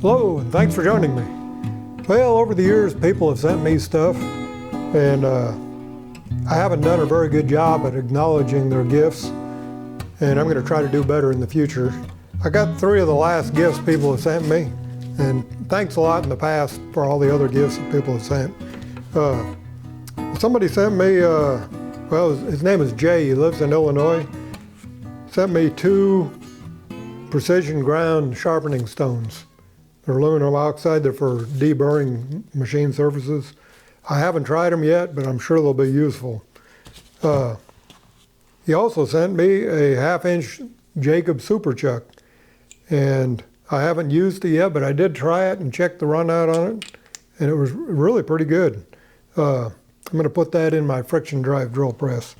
Hello, and thanks for joining me. Well, over the years, people have sent me stuff, and I haven't done a very good job at acknowledging their gifts, and I'm going to try to do better in the future. I got 3 of the last gifts people have sent me, and thanks a lot in the past for all the other gifts that people have sent. Somebody sent me, well, his name is Jay, he lives in Illinois, sent me 2 precision ground sharpening stones. They're aluminum oxide, they're for deburring machine surfaces. I haven't tried them yet, but I'm sure they'll be useful. He also sent me a 1/2-inch Jacob Super Chuck, and I haven't used it yet, but I did try it and check the run out on it, and it was really pretty good. I'm going to put that in my friction drive drill press.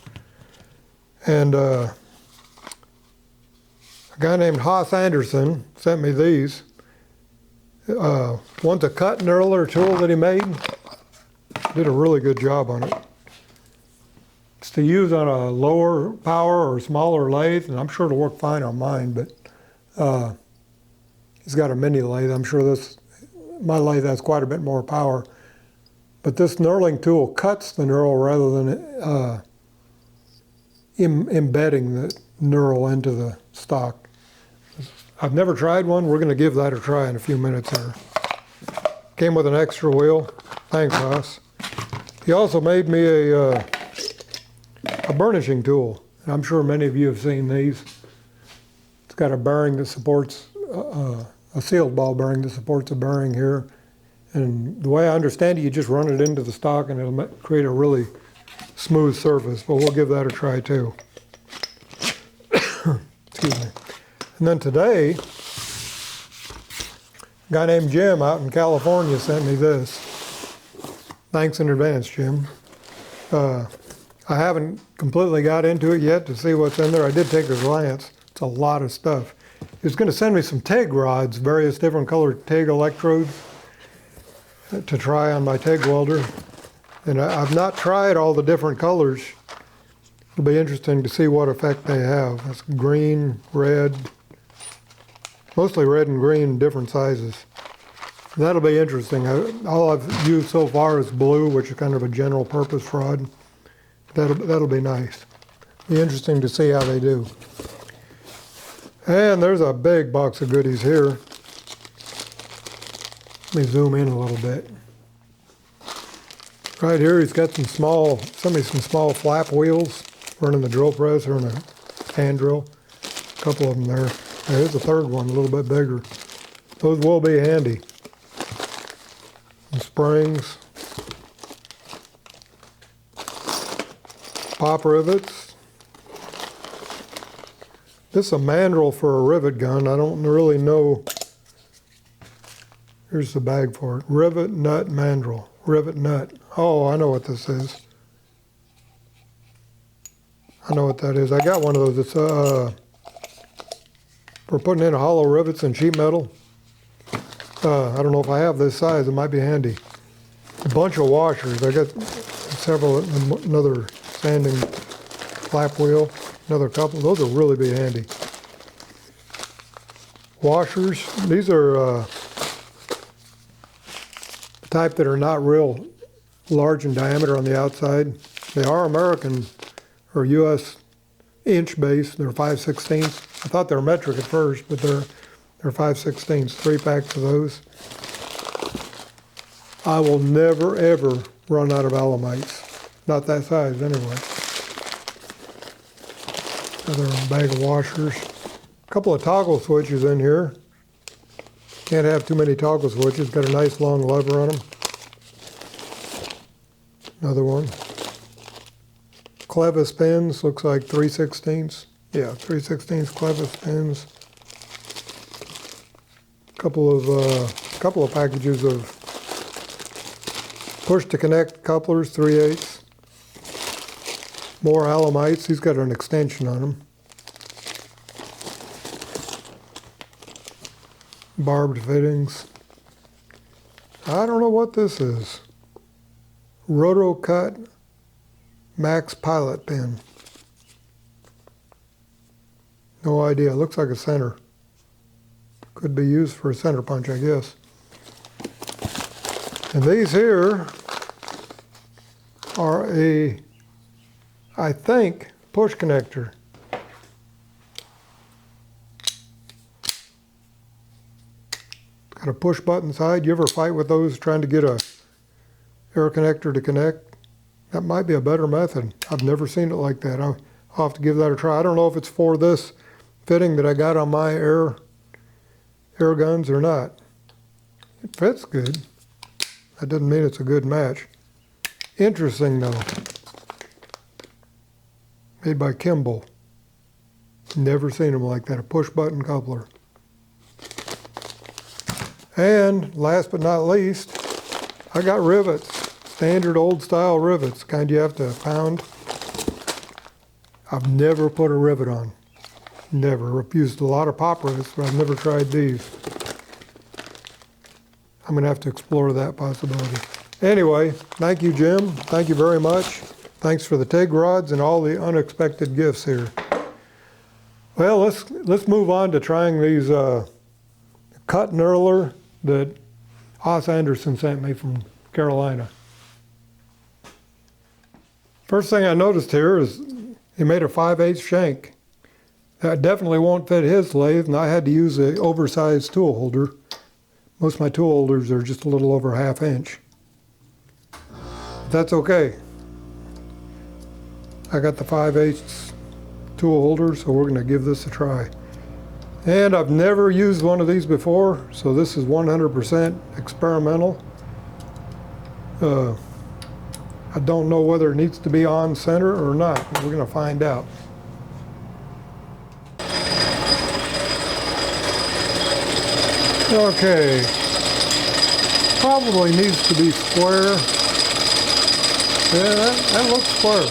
And a guy named Haas Anderson sent me these. One's a cut knurler tool that he made. Did a really good job on it. It's to use on a lower power or smaller lathe, and I'm sure it'll work fine on mine, but he's got a mini lathe. I'm sure my lathe has quite a bit more power. But this knurling tool cuts the knurl rather than embedding the knurl into the stock. I've never tried one. We're going to give that a try in a few minutes here. Came with an extra wheel. Thanks, Ross. He also made me a burnishing tool. I'm sure many of you have seen these. It's got a bearing that supports, a sealed ball bearing that supports a bearing here. And the way I understand it, you just run it into the stock and it'll create a really smooth surface. But we'll give that a try too. Excuse me. And then today, a guy named Jim out in California sent me this. Thanks in advance, Jim. I haven't completely got into it yet to see what's in there. I did take a glance. It's a lot of stuff. He was going to send me some TIG rods, various different colored TIG electrodes to try on my TIG welder. And I've not tried all the different colors. It'll be interesting to see what effect they have. It's green, red, mostly red and green, different sizes. That'll be interesting. All I've used so far is blue, which is kind of a general purpose rod. That'll be nice. Be interesting to see how they do. And there's a big box of goodies here. Let me zoom in a little bit. Right here, he's got some small flap wheels running the drill press or in a hand drill. A couple of them there. There's a third one, a little bit bigger. Those will be handy. And springs. Pop rivets. This is a mandrel for a rivet gun. I don't really know. Here's the bag for it. Rivet nut mandrel. Rivet nut. Oh, I know what this is. I know what that is. I got one of those. It's for putting in hollow rivets and sheet metal. I don't know if I have this size. It might be handy. A bunch of washers. I got several. Another sanding flap wheel. Another couple. Those will really be handy. Washers. These are the type that are not real large in diameter on the outside. They are American or U.S. inch base. They're 5/16. I thought they were metric at first, but they're 5/16. 3 packs of those. I will never ever run out of alamites. Not that size anyway. Another bag of washers. A couple of toggle switches in here. Can't have too many toggle switches. Got a nice long lever on them. Another one. Clevis pins, looks like 3/16. Yeah, 3/16 Clevis pins. Couple of packages of push to connect couplers, 3/8. More alamites. He's got an extension on them. Barbed fittings. I don't know what this is. Rotocut Max Pilot pin. No idea. Looks like a center. Could be used for a center punch, I guess. And these here are I think, push connector. Got a push button side. You ever fight with those trying to get a air connector to connect? That might be a better method. I've never seen it like that. I'll have to give that a try. I don't know if it's for this fitting that I got on my air guns or not. It fits good. That doesn't mean it's a good match. Interesting though. Made by Kimball. Never seen them like that. A push button coupler. And last but not least, I got rivets. Standard old style rivets. Kind you have to pound. I've never put a rivet on. Never. I've used a lot of pop rivets, but I've never tried these. I'm going to have to explore that possibility. Anyway, thank you, Jim. Thank you very much. Thanks for the TIG rods and all the unexpected gifts here. Well, let's move on to trying these cut knurler that Os Anderson sent me from Carolina. First thing I noticed here is he made a 5/8 shank. That definitely won't fit his lathe, and I had to use an oversized tool holder. Most of my tool holders are just a little over 1/2 inch. But that's okay. I got the 5/8 tool holder, so we're going to give this a try. And I've never used one of these before, so this is 100% experimental. I don't know whether it needs to be on center or not. We're going to find out. Okay. Probably needs to be square. Yeah, that looks square.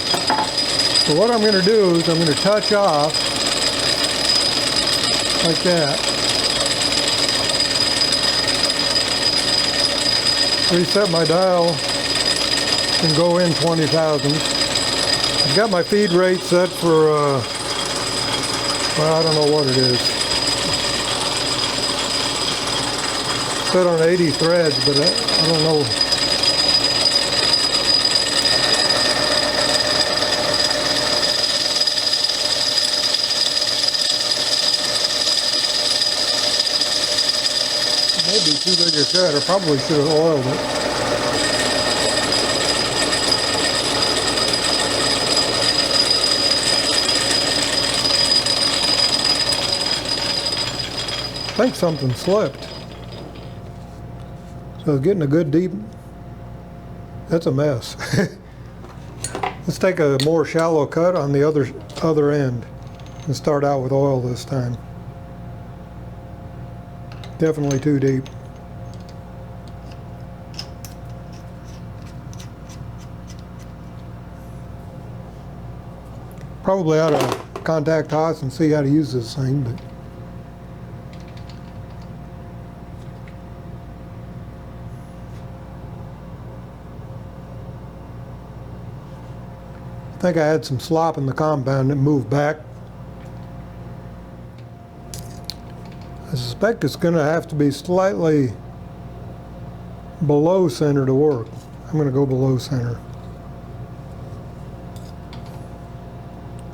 So what I'm going to do is I'm going to touch off like that. Reset my dial and go in 20 thousandths. I've got my feed rate set for, well, I don't know what it is. Set on 80 threads, but I don't know. Maybe too big a set. I probably should have oiled it. I think something slipped. So getting a good deep, that's a mess. Let's take a more shallow cut on the other end and start out with oil this time. Definitely too deep. Probably ought to contact Haas and see how to use this thing, but I think I had some slop in the compound that moved back. I suspect it's going to have to be slightly below center to work. I'm going to go below center.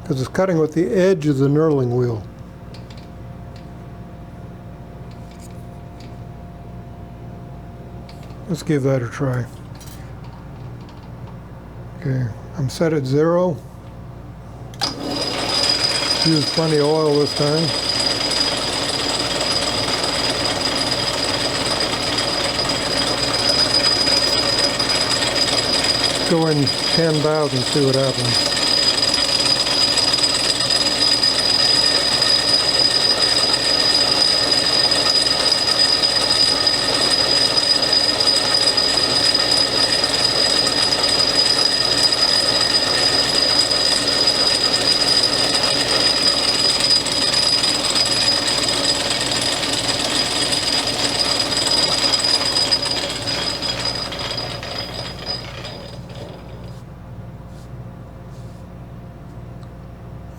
Because it's cutting with the edge of the knurling wheel. Let's give that a try. Okay. I'm set at 0. Used plenty of oil this time. Go in 10,000 and see what happens.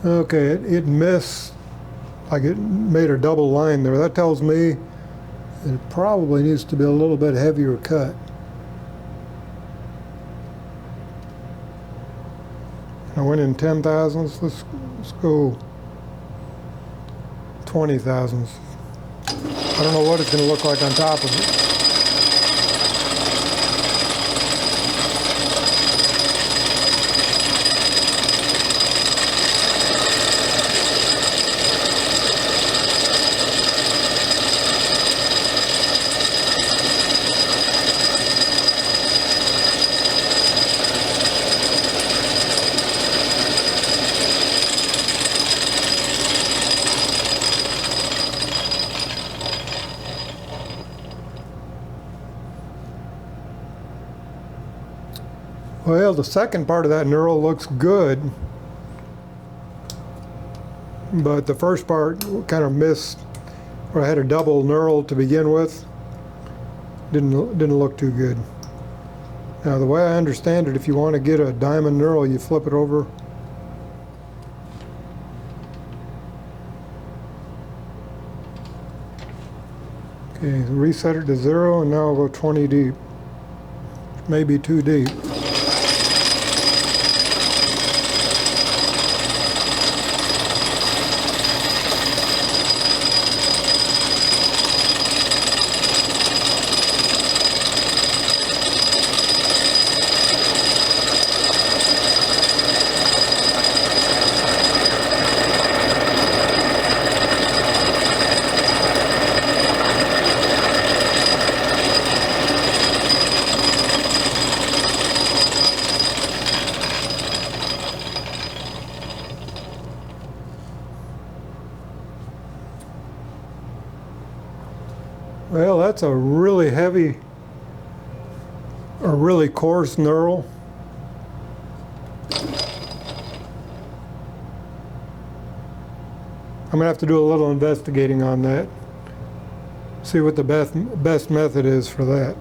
Okay, it missed like it made a double line there. That tells me it probably needs to be a little bit heavier cut. I went in 10 thousandths. Let's go 20 thousandths. I don't know what it's going to look like on top of it. Well, the second part of that knurl looks good, but the first part kind of missed, where I had a double knurl to begin with. Didn't look too good. Now, the way I understand it, if you want to get a diamond knurl, you flip it over. Okay, reset it to 0, and now I'll go 20 deep. Maybe too deep. Well, that's a really heavy or really coarse knurl. I'm gonna have to do a little investigating on that. See what the best method is for that.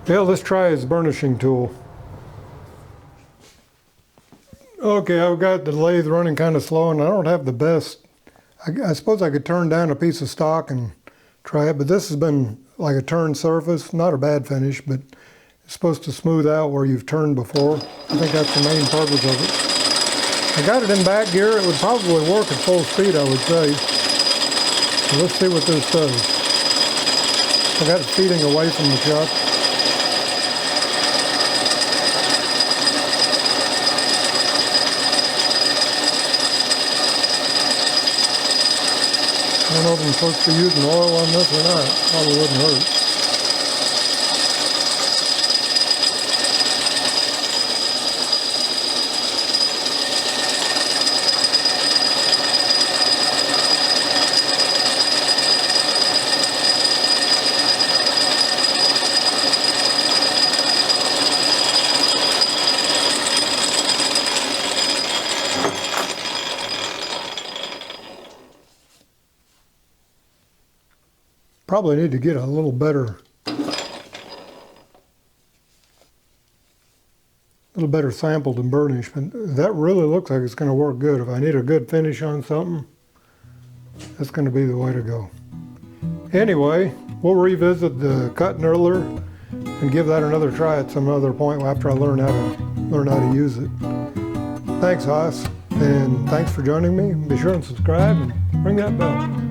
Well, let's try his burnishing tool. Okay, I've got the lathe running kind of slow, and I don't have the best. I suppose I could turn down a piece of stock and try it, but this has been like a turned surface, not a bad finish, but it's supposed to smooth out where you've turned before. I think that's the main purpose of it. I got it in back gear. It would probably work at full speed, I would say. So let's see what this does. I got it feeding away from the chuck. I don't know if I'm supposed to be using oil on this or not. Probably wouldn't hurt. Probably need to get a little better sample to burnish, but that really looks like it's going to work good. If I need a good finish on something, that's going to be the way to go. Anyway, we'll revisit the cut knurler and give that another try at some other point after I learn how to use it. Thanks, Haas, and thanks for joining me. Be sure and subscribe and ring that bell.